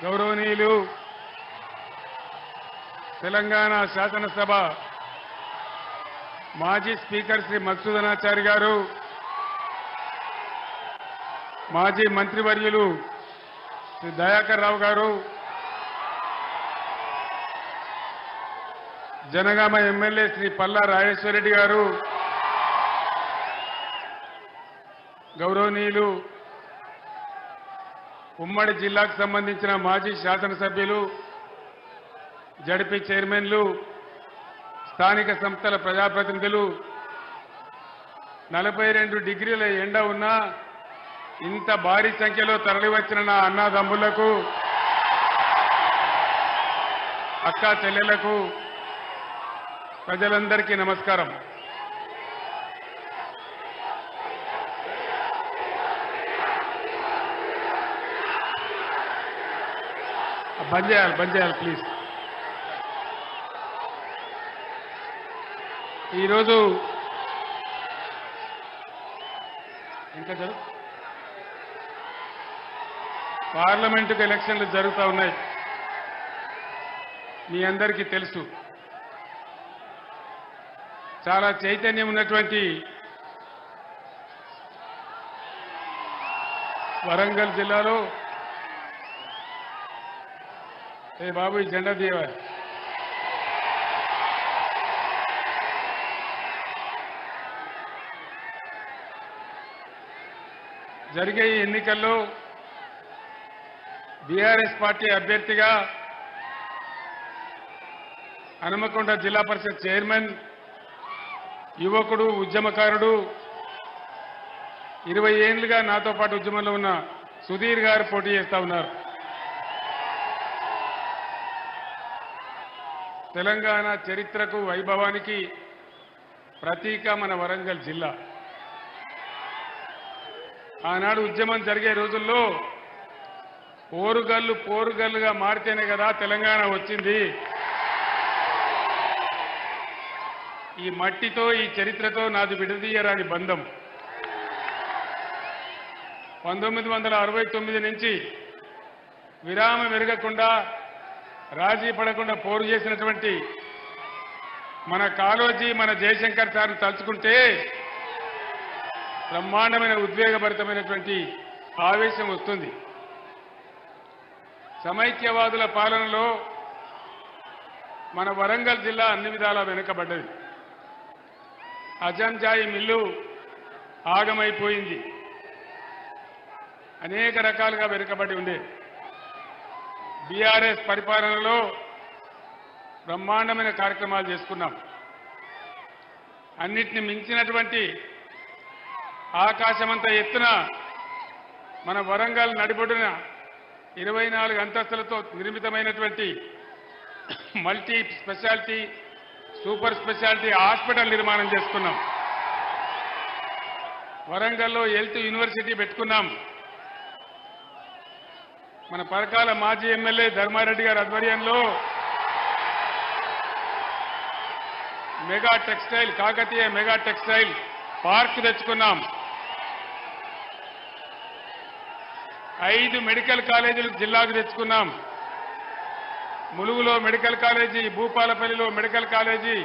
గౌరవనీయులు తెలంగాణ శాసనసభ మాజీ స్పీకర్ శ్రీ మధుసూదనాచారి గారు, మాజీ మంత్రివర్యులు శ్రీ దయాకర్ రావు గారు, జనగామ ఎమ్మెల్యే శ్రీ పల్లా రాజేశ్వరరెడ్డి గారు, గౌరవనీయులు ఉమ్మడి జిల్లాకు సంబంధించిన మాజీ శాసనసభ్యులు, జడ్పీ చైర్మన్లు, స్థానిక సంస్థల ప్రజాప్రతినిధులు, 42 డిగ్రీల ఎండ ఉన్నా ఇంత భారీ సంఖ్యలో తరలివచ్చిన నా అన్నదమ్ములకు, అక్కా చెల్లెలకు, ప్రజలందరికీ నమస్కారం. బంద్ చేయాలి ప్లీజ్. ఈరోజు ఇంకా పార్లమెంటుకు ఎలక్షన్లు జరుగుతూ ఉన్నాయి. మీ అందరికీ తెలుసు. చాలా చైతన్యం ఉన్నటువంటి వరంగల్ జిల్లాలో ఏ బాబు ఈ జెండా తీయవా? జరిగే ఈ ఎన్నికల్లో బీఆర్ఎస్ పార్టీ అభ్యర్థిగా హనుమకొండ జిల్లా పరిషత్ చైర్మన్, యువకుడు, ఉద్యమకారుడు, 20 ఏళ్లుగా నాతో పాటు ఉద్యమంలో ఉన్న సుధీర్ గారు పోటీ చేస్తా ఉన్నారు. తెలంగాణ చరిత్రకు, వైభవానికి ప్రతీక మన వరంగల్ జిల్లా. ఆనాడు ఉద్యమం జరిగే రోజుల్లో పోరుగల్లుగా మారితేనే కదా తెలంగాణ వచ్చింది. ఈ మట్టితో, ఈ చరిత్రతో నాది విడదీయరాని బంధం. 1969 నుంచి విరామం ఎరగకుండా, రాజీ పడకుండా పోరు చేసినటువంటి మన కాళోజీ, మన జయశంకర్ సార్ను తలుచుకుంటే బ్రహ్మాండమైన ఉద్వేగభరితమైనటువంటి ఆవేశం వస్తుంది. సమైక్యవాదుల పాలనలో మన వరంగల్ జిల్లా అన్ని విధాలా వెనుకబడ్డది. అజంజాయి మిల్లు ఆగమైపోయింది. అనేక రకాలుగా వెనుకబడి ఉండే బీఆర్ఎస్ పరిపాలనలో బ్రహ్మాండమైన కార్యక్రమాలు చేసుకున్నాం. అన్నిటిని మించినటువంటి ఆకాశమంత ఎత్తున మన వరంగల్ నడిబొడ్డున 24 అంతస్తులతో నిర్మితమైనటువంటి multi speciality, super speciality hospital నిర్మాణం చేసుకున్నాం. వరంగల్లో హెల్త్ యూనివర్సిటీ పెట్టుకున్నాం. మన పరకాల మాజీ ఎమ్మెల్యే ధర్మారెడ్డి గారి ఆధ్వర్యంలో mega textile, Kakatiya mega textile park తెచ్చుకున్నాం. 5 మెడికల్ కాలేజీలు జిల్లాకు తెచ్చుకున్నాం. ములుగులో మెడికల్ కాలేజీ, భూపాలపల్లిలో మెడికల్ కాలేజీ,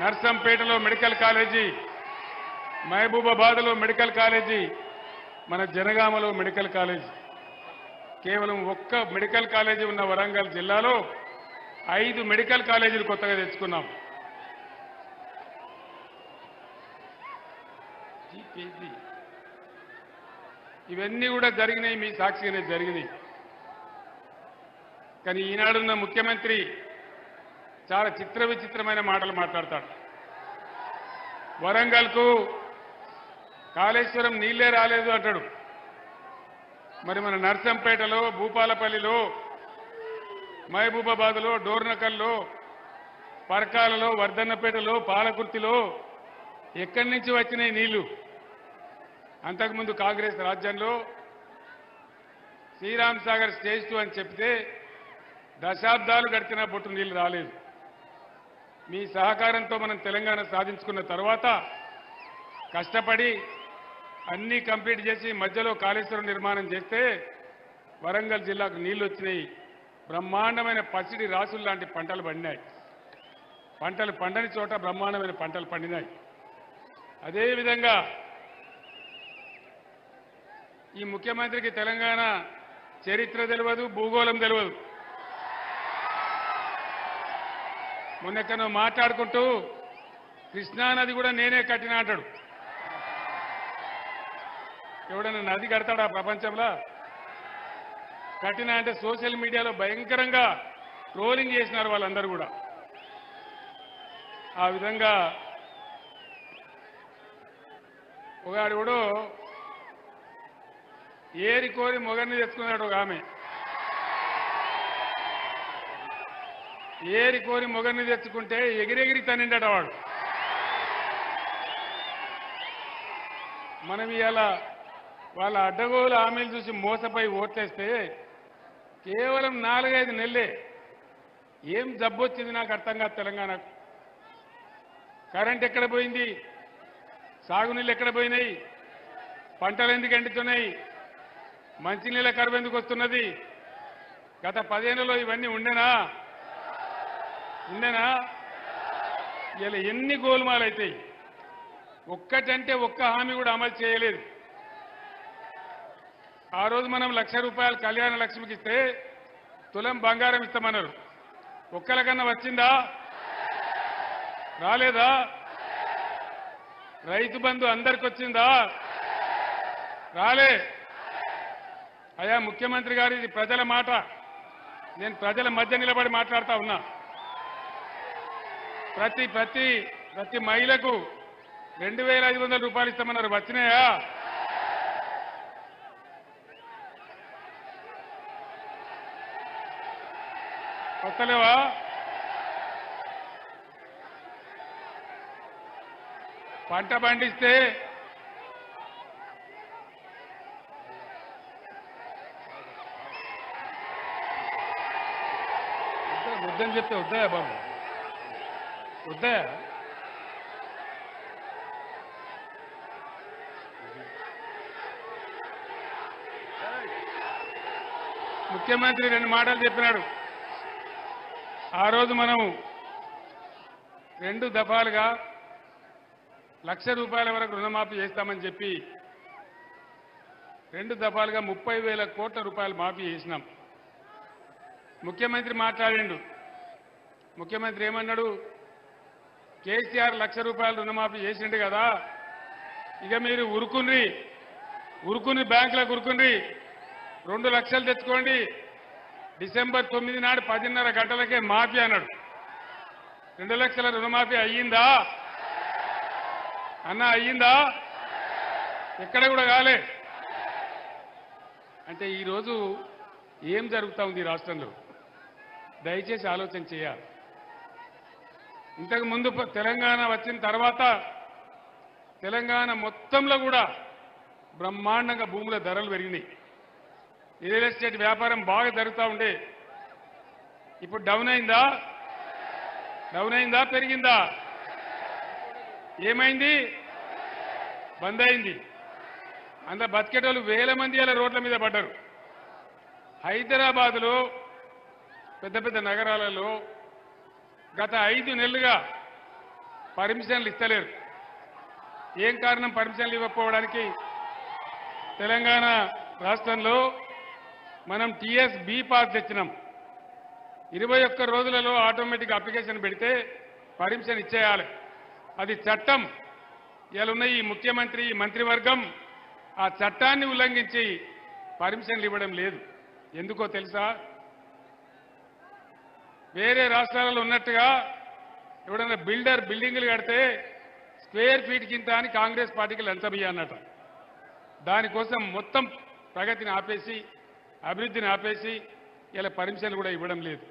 నర్సంపేటలో మెడికల్ కాలేజీ, మహబూబాబాద్లో మెడికల్ కాలేజీ, మన జనగామలో మెడికల్ కాలేజీ. కేవలం ఒక్క మెడికల్ కాలేజీ ఉన్న వరంగల్ జిల్లాలో 5 మెడికల్ కాలేజీలు కొత్తగా తెచ్చుకున్నాం. ఇవన్నీ కూడా జరిగినాయి, మీ సాక్షిగానే జరిగినాయి. కానీ ఈనాడున్న ముఖ్యమంత్రి చాలా విచిత్రమైన మాటలు మాట్లాడతాడు. వరంగల్కు కాళేశ్వరం నీళ్లే రాలేదు అంటాడు. మరి మన నర్సంపేటలో, భూపాలపల్లిలో, మహబూబాబాద్లో, డోర్నకల్లో, పరకాలలో, వర్ధన్నపేటలో, పాలకుర్తిలో ఎక్కడి నుంచి వచ్చినాయి నీళ్లు? అంతకుముందు కాంగ్రెస్ రాజ్యంలో శ్రీరామ్ సాగర్ స్టేజ్ 2 అని చెప్తే దశాబ్దాలు గడిచినా బొట్టు నీళ్లు రాలేదు. మీ సహకారంతో మనం తెలంగాణ సాధించుకున్న తర్వాత కష్టపడి అన్నీ కంప్లీట్ చేసి మధ్యలో కాళేశ్వరం నిర్మాణం చేస్తే వరంగల్ జిల్లాకు నీళ్లు వచ్చినాయి. బ్రహ్మాండమైన పసిడి రాసులు లాంటి పంటలు పండినాయి. పంటలు పండని చోట బ్రహ్మాండమైన పంటలు పండినాయి. అదేవిధంగా ఈ ముఖ్యమంత్రికి తెలంగాణ చరిత్ర తెలియదు, భూగోళం తెలియదు. మొన్నెక్కడో మాట్లాడుకుంటూ కృష్ణానది కూడా నేనే కట్టినా అంటాడు. ఎవడన్నా నది కడతాడా ప్రపంచంలో? కట్టినా అంటే సోషల్ మీడియాలో భయంకరంగా ట్రోలింగ్ చేసినారు వాళ్ళందరూ కూడా. ఆ విధంగా ఒకడు కూడా ఏరి కోరి మొగర్ని తెచ్చుకున్నాడు. ఒక ఆమె ఏరి కోరి మొగర్ని తెచ్చుకుంటే ఎగిరెగిరి తనిండట వాడు. మనం ఇలా వాళ్ళ అడ్డగోలు హామీలు చూసి మోసపోయి ఓట్లేస్తే కేవలం 4-5 నెలలే ఏం జబ్బొచ్చింది నాకు అర్థం కాదు. తెలంగాణకు కరెంట్ ఎక్కడ పోయింది? సాగునీళ్ళు ఎక్కడ పోయినాయి? పంటలు ఎందుకు ఎండుతున్నాయి? మంచినీళ్ళ కరువు ఎందుకు వస్తున్నది? గత 10 ఏళ్లలో ఇవన్నీ ఉండేనా? ఇలా ఎన్ని గోల్మాలు అవుతాయి? ఒక్కటంటే ఒక్క హామీ కూడా అమలు చేయలేదు. ఆ రోజు మనం ₹1,00,000 కళ్యాణ లక్ష్మికి ఇస్తే తులం బంగారం ఇస్తామన్నారు. ఒక్కలకన్నా వచ్చిందా? రాలేదా? రైతు బంధు అందరికి వచ్చిందా? రాలే. అయ్యా ముఖ్యమంత్రి గారు, ఇది ప్రజల మాట. నేను ప్రజల మధ్య నిలబడి మాట్లాడుతా ఉన్నా. ప్రతి మహిళకు ₹2,500 ఇస్తామన్నారు. వచ్చినాయా? వస్తలేవా? పంట పండిస్తే వద్దని చెప్తే వద్దాయా బాబు? వద్దాయా? ముఖ్యమంత్రి 2 మాటలు చెప్పినాడు. ఆ రోజు మనం 2 దఫాలుగా ₹1,00,000 వరకు రుణమాఫీ చేస్తామని చెప్పి 2 దఫాలుగా 30,000 కోట్ల రూపాయలు మాఫీ చేసినాం. ముఖ్యమంత్రి మాట్లాడిండు. ముఖ్యమంత్రి ఏమన్నాడు? కేసీఆర్ ₹1,00,000 రుణమాఫీ చేసిండు కదా, ఇక మీరు ఉరుకుని బ్యాంకులకు ఉరుకుని 2 లక్షలు తెచ్చుకోండి, డిసెంబర్ 9 నాడు 10:30 గంటలకే మాఫీ అన్నాడు. 2 లక్షల రుణమాఫీ అయ్యిందా అన్నా? అయ్యిందా? ఎక్కడ కూడా కాలే. అంటే ఈరోజు ఏం జరుగుతూ ఉంది రాష్ట్రంలో? దయచేసి ఆలోచన చేయాలి. ఇంతకు ముందు తెలంగాణ వచ్చిన తర్వాత తెలంగాణ మొత్తంలో కూడా బ్రహ్మాండంగా భూముల ధరలు పెరిగినాయి. రియల్ ఎస్టేట్ వ్యాపారం బాగా జరుగుతూ ఉండే. ఇప్పుడు డౌన్ అయిందా? పెరిగిందా? ఏమైంది? బంద్ అయింది. అందులో బతికేటోళ్ళు వేల మంది అలా రోడ్ల మీద పడ్డారు. హైదరాబాదులో పెద్ద నగరాలలో గత 5 నెలలుగా పర్మిషన్లు ఇస్తలేరు. ఏం కారణం పర్మిషన్లు ఇవ్వకపోవడానికి? తెలంగాణ రాష్ట్రంలో మనం టీఎస్ బి పాస్ తెచ్చినాం. 21 రోజులలో ఆటోమేటిక్ అప్లికేషన్ పెడితే పర్మిషన్ ఇచ్చేయాలి. అది చట్టం. ఇలా ఉన్న ఈ ముఖ్యమంత్రి, ఈ మంత్రివర్గం ఆ చట్టాన్ని ఉల్లంఘించి పర్మిషన్లు ఇవ్వడం లేదు. ఎందుకో తెలుసా? వేరే రాష్ట్రాలలో ఉన్నట్టుగా ఎవడన్నా బిల్డింగులు కడితే స్క్వేర్ ఫీట్ కింద అని కాంగ్రెస్ పార్టీకి లంచం ఇయ్యన్నట. దానికోసం మొత్తం ప్రగతిని ఆపేసి, అభివృద్ధిని ఆపేసి ఇలా పర్మిషన్లు కూడా ఇవ్వడం లేదు.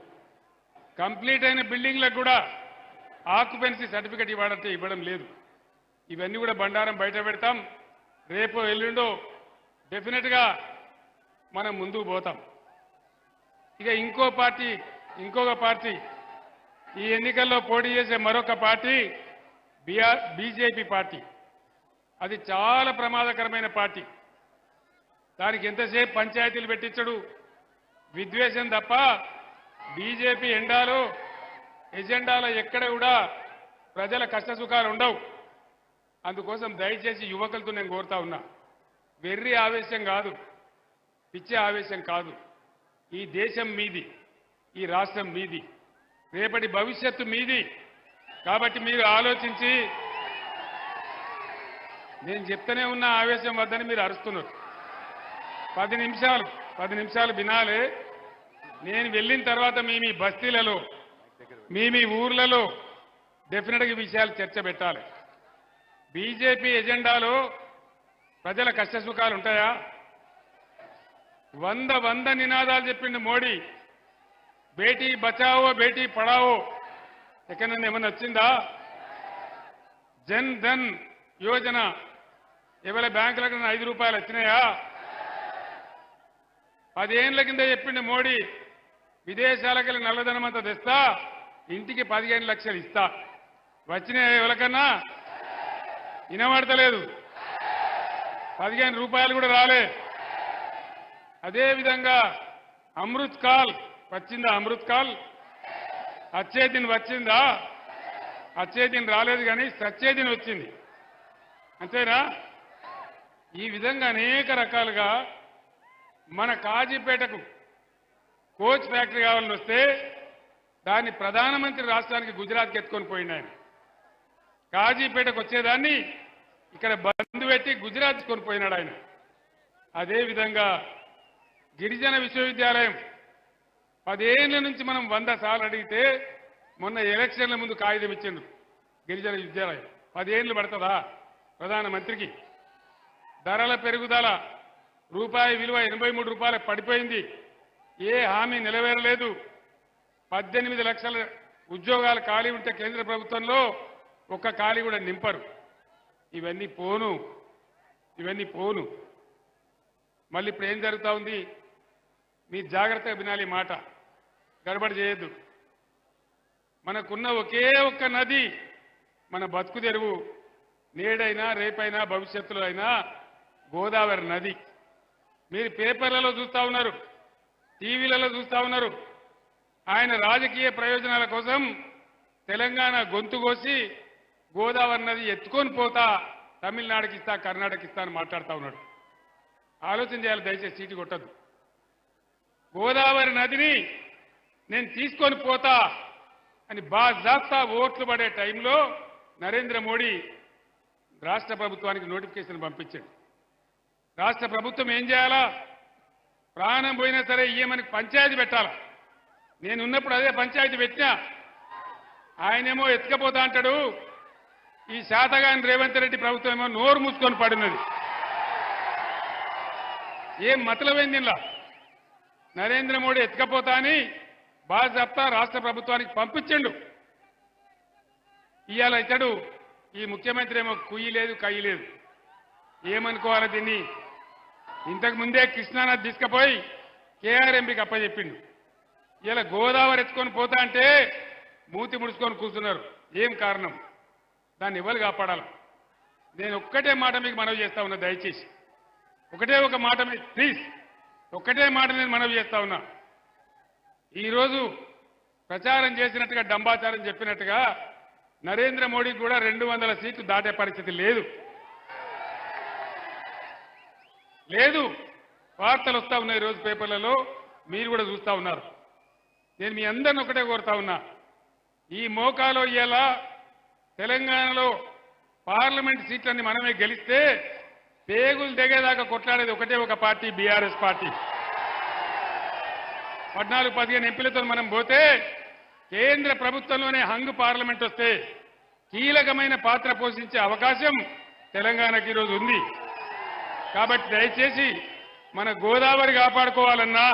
కంప్లీట్ అయిన బిల్డింగ్లకు కూడా ఆక్యుపెన్సీ సర్టిఫికెట్ ఇవ్వాలంటే ఇవ్వడం లేదు. ఇవన్నీ కూడా బండారం బయట పెడతాం. రేపో ఎల్లుండో డెఫినెట్గా మనం ముందుకు పోతాం. ఇక ఇంకొక పార్టీ ఈ ఎన్నికల్లో పోటీ చేసే మరొక పార్టీ బీజేపీ పార్టీ. అది చాలా ప్రమాదకరమైన పార్టీ. దానికి ఎంతసేపు పంచాయతీలు పెట్టించడు, విద్వేషం తప్ప బీజేపీ ఎజెండాలో ఎక్కడ కూడా ప్రజల కష్టసుఖాలు ఉండవు. అందుకోసం దయచేసి యువకులతో నేను కోరుతా ఉన్నా, వెర్రి ఆవేశం కాదు, పిచ్చే ఆవేశం కాదు. ఈ దేశం మీది, ఈ రాష్ట్రం మీది, రేపటి భవిష్యత్తు మీది. కాబట్టి మీరు ఆలోచించి, నేను చెప్తూనే ఉన్న ఆవేశం వద్దని మీరు అరుస్తున్నారు. 10 నిమిషాలు వినాలి. నేను వెళ్ళిన తర్వాత మీ బస్తీలలో, మీ ఊర్లలో డెఫినెట్గా విషయాలు చర్చ పెట్టాలి. బీజేపీ ఎజెండాలో ప్రజల కష్టసుఖాలు ఉంటాయా? 100 నినాదాలు చెప్పిండు మోడీ. బేటీ బచావో బేటీ పడావో ఎక్కడన్నా ఏమన్నా వచ్చిందా? జన్ ధన్ యోజన ఎవరి బ్యాంకులకు 5 రూపాయలు వచ్చినాయా? 10 ఏళ్ల కింద చెప్పిండు మోడీ, విదేశాలకు నల్లధనం అంతా తెస్తా, ఇంటికి 15 లక్షలు ఇస్తా. వచ్చినాయా ఎవరికన్నా? వినబడతలేదు. 15 రూపాయలు కూడా రాలే. అదేవిధంగా అమృత్ కాల్ వచ్చిందా? అమృత్ కాల్ వచ్చే దిన్ వచ్చిందా? వచ్చే దిన్ రాలేదు, కానీ సచ్చే దిన్ వచ్చింది. అంతేనా? ఈ విధంగా అనేక రకాలుగా మన కాజీపేటకు కోచ్ ఫ్యాక్టరీ కావాలని వస్తే దాన్ని ప్రధానమంత్రి రాష్ట్రానికి గుజరాత్కి ఎత్తుకొని పోయిండు ఆయన. కాజీపేటకు వచ్చేదాన్ని ఇక్కడ బంద్ పెట్టి గుజరాత్ కొనిపోయినాడు ఆయన. అదేవిధంగా గిరిజన విశ్వవిద్యాలయం 10 ఏళ్ల నుంచి మనం 100 సార్లు అడిగితే మొన్న ఎలక్షన్ల ముందు కాగితం ఇచ్చిండు. గిరిజన విద్యాలయం 10 ఏళ్లు పడుతుందా ప్రధానమంత్రికి? ధరల పెరుగుదల, రూపాయి విలువ 83 రూపాయలకు పడిపోయింది. ఏ హామీ నెరవేరలేదు. 18 లక్షల ఉద్యోగాలు ఖాళీ ఉంటే కేంద్ర ప్రభుత్వంలో ఒక్క ఖాళీ కూడా నింపరు. ఇవన్నీ పోను. మళ్ళీ ఇప్పుడు ఏం జరుగుతూ ఉంది? మీరు జాగ్రత్తగా వినాలి, మాట గడబడి చేయొద్దు. మనకున్న ఒకే ఒక్క నది మన బతుకు తెరువు, నేడైనా రేపైనా భవిష్యత్తులో అయినా గోదావరి నది. మీరు పేపర్లలో చూస్తూ ఉన్నారు, టీవీలలో చూస్తూ ఉన్నారు. ఆయన రాజకీయ ప్రయోజనాల కోసం తెలంగాణ గొంతు కోసి గోదావరి నది ఎత్తుకొని పోతా, తమిళనాడుకి ఇస్తా, కర్ణాటకకి ఇస్తా అని మాట్లాడుతూ ఉన్నాడు. ఆలోచన చేయాలి, దయచేసి సీటు కొట్టద్దు. గోదావరి నదిని నేను తీసుకొని పోతా అని బాజాప్తా ఓట్లు పడే టైంలో నరేంద్ర మోడీ రాష్ట్ర ప్రభుత్వానికి నోటిఫికేషన్ పంపించాడు. రాష్ట్ర ప్రభుత్వం ఏం చేయాలా? ప్రాణం పోయినా సరే ఇయ్యమని పంచాయతీ పెట్టాలా. నేనున్నప్పుడు అదే పంచాయతీ పెట్టినా. ఆయనేమో ఎత్తుకపోతా అంటాడు. ఈ శాతగాని రేవంత్ రెడ్డి ప్రభుత్వం ఏమో నోరు మూసుకొని పడినది. ఏం మతలమైంది ఇలా? నరేంద్ర మోడీ ఎత్తుకపోతా అని బాజాప్తా రాష్ట్ర ప్రభుత్వానికి పంపించండు. ఇవాళ ఇతడు ఈ ముఖ్యమంత్రి ఏమో కుయ్యి లేదు, కయ్యి లేదు. ఏమనుకోవాలి దీన్ని? ఇంతకు ముందే కృష్ణానది తీసుకుపోయి కేఆర్ఎంపీకి అప్పచెప్పిండు. ఇలా గోదావరి ఎత్తుకొని పోతా అంటే మూతి ముడుచుకొని కూర్చున్నారు. ఏం కారణం? దాన్ని ఎవరు కాపాడాలి? నేను ఒక్కటే మాట మీకు మనవి చేస్తా ఉన్నా, దయచేసి ఒకటే ఒక మాట మీకు ప్లీజ్, ఒక్కటే మాట నేను మనవి చేస్తా ఉన్నా. ఈరోజు ప్రచారం చేసినట్టుగా, డంబాచారం చెప్పినట్టుగా నరేంద్ర మోడీకి కూడా 200 సీట్లు దాటే పరిస్థితి లేదు. వార్తలు వస్తా ఉన్నాయి ఈరోజు పేపర్లలో, మీరు కూడా చూస్తా ఉన్నారు. నేను మీ అందరిని ఒకటే కోరుతా ఉన్నా, ఈ మోకాలో ఇలా తెలంగాణలో పార్లమెంట్ సీట్లన్నీ మనమే గెలిస్తే పేగులు దిగేదాకా కొట్లాడేది ఒకటే ఒక పార్టీ, బీఆర్ఎస్ పార్టీ. 14-15 ఎంపీలతో మనం పోతే కేంద్ర ప్రభుత్వంలోనే హంగ్ పార్లమెంట్ వస్తే కీలకమైన పాత్ర పోషించే అవకాశం తెలంగాణకి ఈరోజు ఉంది. కాబట్టి దయచేసి మన గోదావరి కాపాడుకోవాలన్నా,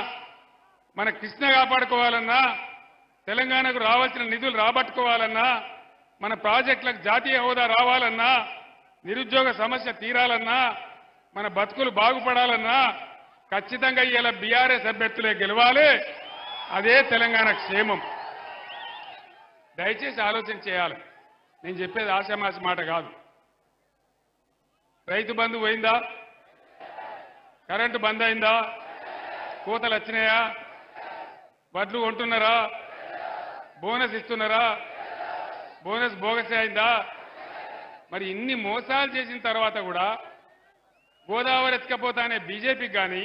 మన కృష్ణ కాపాడుకోవాలన్నా, తెలంగాణకు రావాల్సిన నిధులు రాబట్టుకోవాలన్నా, మన ప్రాజెక్టులకు జాతీయ హోదా రావాలన్నా, నిరుద్యోగ సమస్య తీరాలన్నా, మన బతుకులు బాగుపడాలన్నా ఖచ్చితంగా ఇలా బీఆర్ఎస్ అభ్యర్థులే గెలవాలి. అదే తెలంగాణ క్షేమం. దయచేసి ఆలోచన చేయాలి. నేను చెప్పేది ఆశామాసి మాట కాదు. రైతు బంధు పోయిందా? కరెంటు బంద్ అయిందా? కోతలు వచ్చినాయా? వడ్లు కొంటున్నారా? బోనస్ ఇస్తున్నారా? బోనస్ బోగస్ అయిందా? మరి ఇన్ని మోసాలు చేసిన తర్వాత కూడా గోదావరి ఎత్తుకపోతా అనే బీజేపీకి కానీ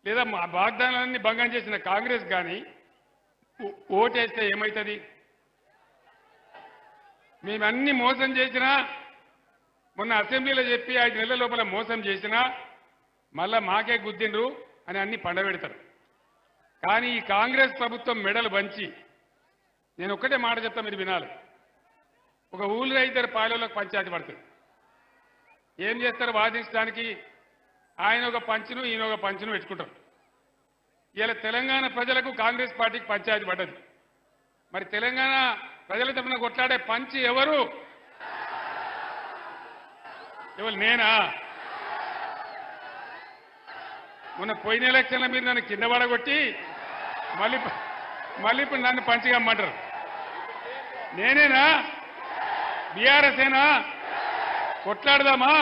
లేదా మా వాగ్దానాలన్నీ భంగం చేసిన కాంగ్రెస్ కానీ ఓటేస్తే ఏమవుతుంది? మేమన్నీ మోసం చేసినా, మొన్న అసెంబ్లీలో చెప్పి 5 నెలల లోపల మోసం చేసినా మళ్ళా మాకే గుద్దిండ్రు అని అన్ని పండబెడతారు. కానీ ఈ కాంగ్రెస్ ప్రభుత్వం మెడలు వంచి నేను ఒక్కటే మాట చెప్తా, మీరు వినాలి. ఒక ఊళ్ళో 2 పాలెలకు పంచాయతీ పడుతుంది. ఏం చేస్తారు? వాదించడానికి ఆయన ఒక పంచును ఈయన ఒక పంచును పెట్టుకుంటారు. ఇలా తెలంగాణ ప్రజలకు కాంగ్రెస్ పార్టీకి పంచాయతీ పడ్డది. మరి తెలంగాణ ప్రజల తరఫున కొట్లాడే పంచి ఎవరు? నేనా? మొన్న పోయిన ఎలక్షన్ల మీరు నన్ను కింద పడగొట్టి మళ్ళీ ఇప్పుడు నన్ను పంచిగమ్మంటారు. నేనేనా? బీఆర్ఎస్ ఏనా? కొట్లాడదామా?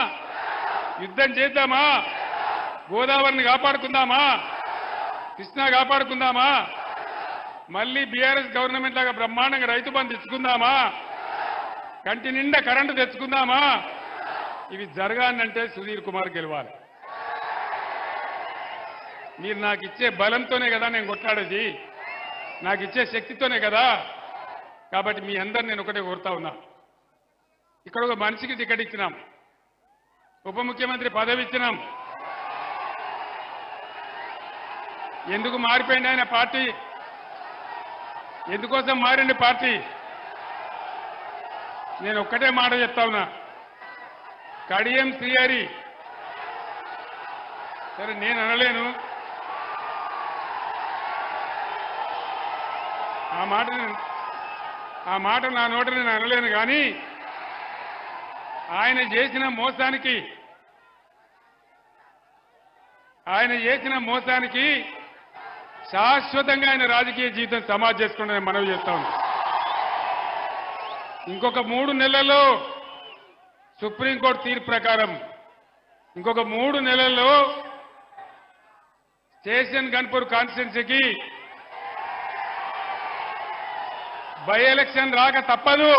యుద్ధం చేద్దామా? గోదావరిని కాపాడుకుందామా? కృష్ణా కాపాడుకుందామా? మళ్ళీ బీఆర్ఎస్ గవర్నమెంట్ లాగా బ్రహ్మాండంగా రైతు బంధు తెచ్చుకుందామా? కంటి నిండా కరెంటు తెచ్చుకుందామా? ఇవి జరగాలంటే సుధీర్ కుమార్ గెలవాలి. మీరు నాకు ఇచ్చే బలంతోనే కదా నేను కొట్లాడేది, నాకు ఇచ్చే శక్తితోనే కదా. కాబట్టి మీ అందరు నేను ఒకటే కోరుతా ఉన్నా, ఇక్కడ ఒక మనిషికి టికెట్ ఇచ్చినాం, ఉప ముఖ్యమంత్రి పదవి ఇచ్చినాం. ఎందుకు మారిపోయింది ఆయన పార్టీ? ఎందుకోసం మారింది పార్టీ? నేను ఒక్కటే మాట చెప్తా ఉన్నా, కడియం శ్రీహరి సరే నేను అనలేను, ఆ మాట నా నోట నేను అనలేను. కానీ ఆయన చేసిన మోసానికి శాశ్వతంగా ఆయన రాజకీయ జీవితం సమాధి చేసుకుంటే మనవి చేస్తా ఉన్నాం. ఇంకొక 3 నెలల్లో సుప్రీంకోర్టు తీర్పు ప్రకారం ఇంకొక 3 నెలల్లో స్టేషన్ గన్పూర్ కాన్స్టిట్యున్సీకి బై ఎలక్షన్ రాక తప్పదు.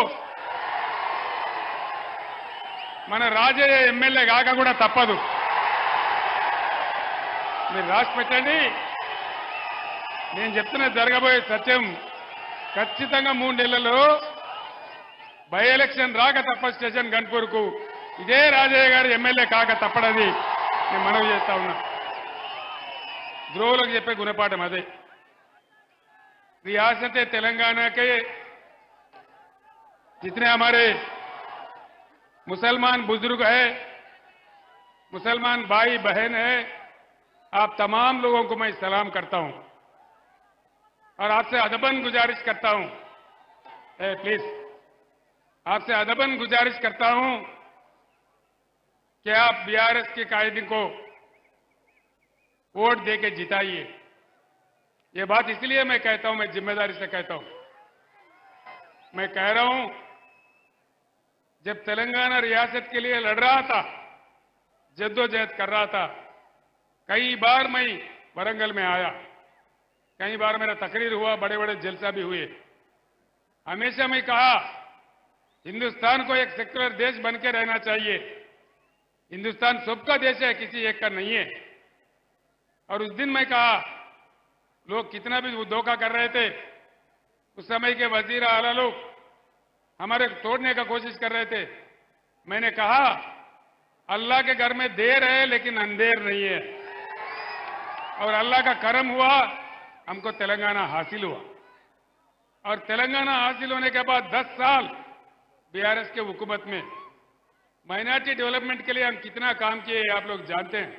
మన రాజయ్య ఎమ్మెల్యే కాక కూడా తప్పదు. మీరు రాసి పెట్టండి. నేను చెప్తున్న జరగబోయే సత్యం. ఖచ్చితంగా 3 నెలల్లో బై ఎలక్షన్ రాక తప్ప స్టేషన్ గన్పూర్కు ఇదే రాజయ్య గారు ఎమ్మెల్యే కాక తప్పడది నేను మనవి చేస్తా ఉన్నా. ద్రోవులకు చెప్పే గుణపాఠం అదే. रियासत तेलंगाना के जितने हमारे मुसलमान बुजुर्ग हैं, मुसलमान भाई बहन हैं, आप तमाम लोगों को मैं सलाम करता हूं और आपसे अदबन गुजारिश करता हूं, प्लीज आपसे अदबन गुजारिश करता हूं कि आप बीआरएस के कायदे को वोट देके जिताइए। ये बात इसलिए मैं कहता हूं, मैं जिम्मेदारी से कहता हूं। मैं कह रहा हूं, जब तेलंगाना रियासत के लिए लड़ रहा था, जद्दोजहद कर रहा था, कई बार मैं वरंगल में आया, कई बार मेरा तकरीर हुआ, बड़े बड़े जलसा भी हुए। हमेशा मैं कहा हिंदुस्तान को एक सेक्युलर देश बनकर रहना चाहिए। हिंदुस्तान सबका देश है, किसी एक का नहीं है। और उस दिन मैं कहा, लोग कितना भी धोखा कर रहे थे, उस समय के वजीर आला लोग हमारे तोड़ने का कोशिश कर रहे थे। मैंने कहा अल्लाह के घर में देर है लेकिन अंधेर नहीं है, और अल्लाह का करम हुआ, हमको तेलंगाना हासिल हुआ। और तेलंगाना हासिल होने के बाद 10 साल बीआरएस के हुकूमत में माइनॉरिटी डेवलपमेंट के लिए हम कितना काम किए आप लोग जानते हैं।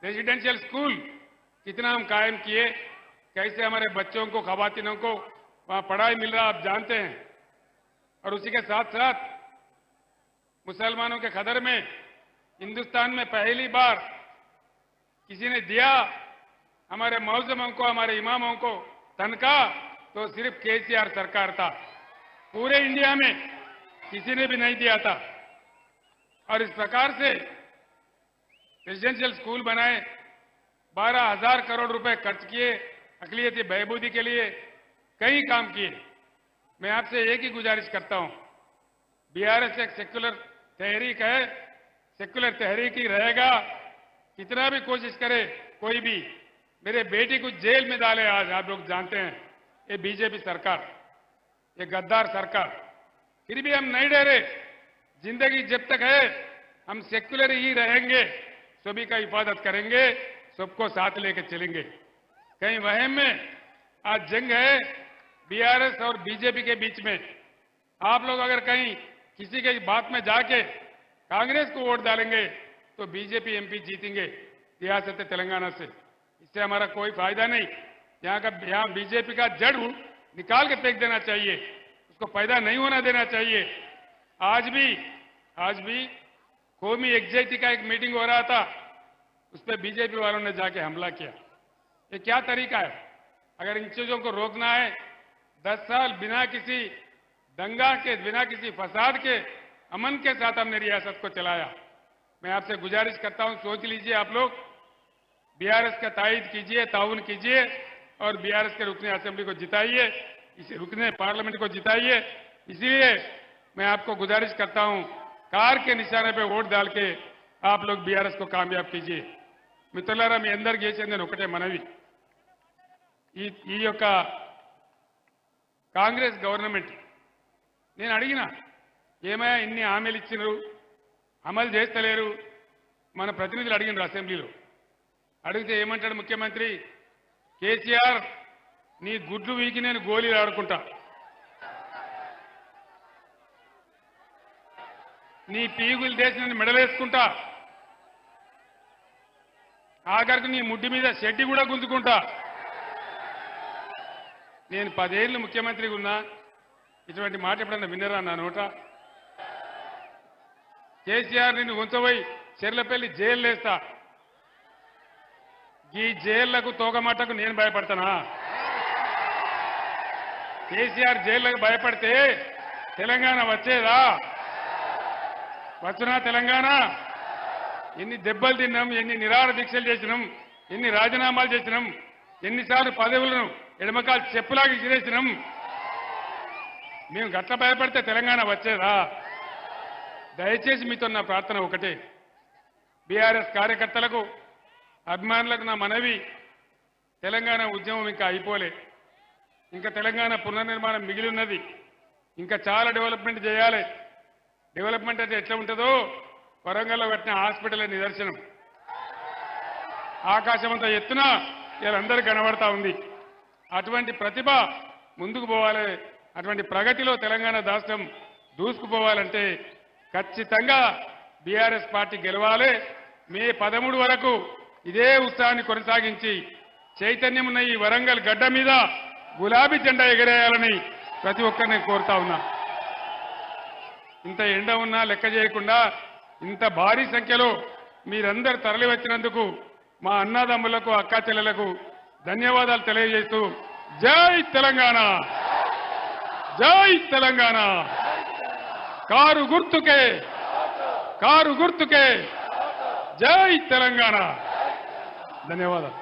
रेजिडेंशियल स्कूल कितना हम कायम किए, कैसे हमारे बच्चों को, खवातीनों को वहां पढ़ाई मिल रहा आप जानते हैं। और उसी के साथ साथ मुसलमानों के खदर में हिंदुस्तान में पहली बार किसी ने दिया हमारे मौजमों को, हमारे इमामों को तनख्वाह, तो सिर्फ केसीआर सरकार था। पूरे इंडिया में किसी ने भी नहीं दिया था। और इस प्रकार से रेजिडेंशियल स्कूल बनाए, 12,000 करोड़ रुपए खर्च किए, अकलियती बहबूदी के लिए कई काम किए। मैं आपसे एक ही गुजारिश करता हूं, बीआरएस एक सेक्युलर तहरीक है, सेक्युलर तहरीक ही रहेगा। कितना भी कोशिश करे कोई भी, मेरे बेटी को जेल में डाले आज, आप लोग जानते हैं, ये बीजेपी सरकार, ये गद्दार सरकार, फिर भी हम नहीं डरे। जिंदगी जब तक है हम सेक्युलर ही रहेंगे, सभी का हिफाजत करेंगे, सबको साथ लेके चलेंगे। कहीं वहम में आज जंग है बीआरएस और बीजेपी के बीच में। आप लोग अगर कहीं किसी के बात में जाके कांग्रेस को वोट डालेंगे तो बीजेपी एमपी जीतेंगे रियासत तेलंगाना से, इससे हमारा कोई फायदा नहीं। यहाँ बीजेपी का जड़ निकाल के फेंक देना चाहिए, उसको पैदा नहीं होना देना चाहिए। आज भी कौमी एग्जैक्टी का एक मीटिंग हो रहा था, उस पर बीजेपी वालों ने जाके हमला किया। ये क्या तरीका है? अगर इन चीजों को रोकना है, 10 साल बिना किसी दंगा के, बिना किसी फसाद के, अमन के साथ हमने रियासत को चलाया। मैं आपसे गुजारिश करता हूं, सोच लीजिए आप लोग, बीआरएस का तायद कीजिए, ताउन कीजिए और बीआरएस के रुकने असेंबली को जिताइए, इसे रुकने पार्लियामेंट को जिताइए। इसलिए मैं आपको गुजारिश करता हूं, कार के निशाने पे वोट डाल के आप लोग बीआरएस को कामयाब कीजिए। మిత్రులారా, మీ అందరికీ చేసేది నేను ఒకటే మనవి, ఈ యొక్క కాంగ్రెస్ గవర్నమెంట్ నేను అడిగినా, ఏమయ్యా ఇన్ని హామీలు ఇచ్చినారు, అమలు చేస్తలేరు, మన ప్రతినిధులు అడిగినారు అసెంబ్లీలో. అడిగితే ఏమంటాడు ముఖ్యమంత్రి, కేసీఆర్ నీ గుడ్లు వీకి నేను గోళీలు ఆడుకుంటా, నీ పీగులు దేశం నేను మెడలేసుకుంటా, ఆఖరికి నీ ముడ్డి మీద షెడ్డి కూడా గుంజుకుంటా. నేను 10 ఏళ్ళు ముఖ్యమంత్రిగా ఉన్నా, ఇటువంటి మాట ఎప్పుడన్నా విన్నరా నా నోట? కేసీఆర్ నిన్ను ఉంచబోయి చెర్లపల్లి జైలు వేస్తా, ఈ జైళ్లకు తోగమాటకు నేను భయపడతానా? కేసీఆర్ జైళ్లకు భయపడితే తెలంగాణ వచ్చేదా? వచ్చునా తెలంగాణ? ఎన్ని దెబ్బలు తిన్నాం, ఎన్ని నిరాహార దీక్షలు చేసినాం, ఎన్ని రాజీనామాలు చేసినాం, ఎన్నిసార్లు పదవులను ఎడమకాలు చెప్పులాగా ఇసిరేసినాం. మేము గట్ల భయపడితే తెలంగాణ వచ్చేదా? దయచేసి మీతో నా ప్రార్థన ఒకటే, బీఆర్ఎస్ కార్యకర్తలకు, అభిమానులకు నా మనవి, తెలంగాణ ఉద్యమం ఇంకా అయిపోలే, ఇంకా తెలంగాణ పునర్నిర్మాణం మిగిలి ఉన్నది, ఇంకా చాలా డెవలప్మెంట్ చేయాలి. డెవలప్మెంట్ అంటే ఎట్లా ఉంటుందో వరంగల్లో కట్టిన హాస్పిటల్ నిదర్శనం. ఆకాశమంతా ఎత్తున వీళ్ళందరూ కనబడతా ఉంది. అటువంటి ప్రతిభ ముందుకు పోవాలి, అటువంటి ప్రగతిలో తెలంగాణ రాష్ట్రం దూసుకుపోవాలంటే ఖచ్చితంగా బీఆర్ఎస్ పార్టీ గెలవాలి. మే 13 వరకు ఇదే ఉత్సాహాన్ని కొనసాగించి చైతన్యం ఉన్న ఈ వరంగల్ గడ్డ మీద గులాబీ జెండా ఎగరేయాలని ప్రతి ఒక్కరిని కోరుతా ఉన్నా. ఇంత ఎండ ఉన్నా లెక్క చేయకుండా ఇంత భారీ సంఖ్యలో మీరందరూ తరలి వచ్చినందుకు మా అన్నదమ్ములకు, అక్కా చెల్లెలకు ధన్యవాదాలు తెలియజేస్తూ, జై తెలంగాణ, జై తెలంగాణ, కారు గుర్తుకే, కారు గుర్తుకే, జై తెలంగాణ. ధన్యవాదాలు.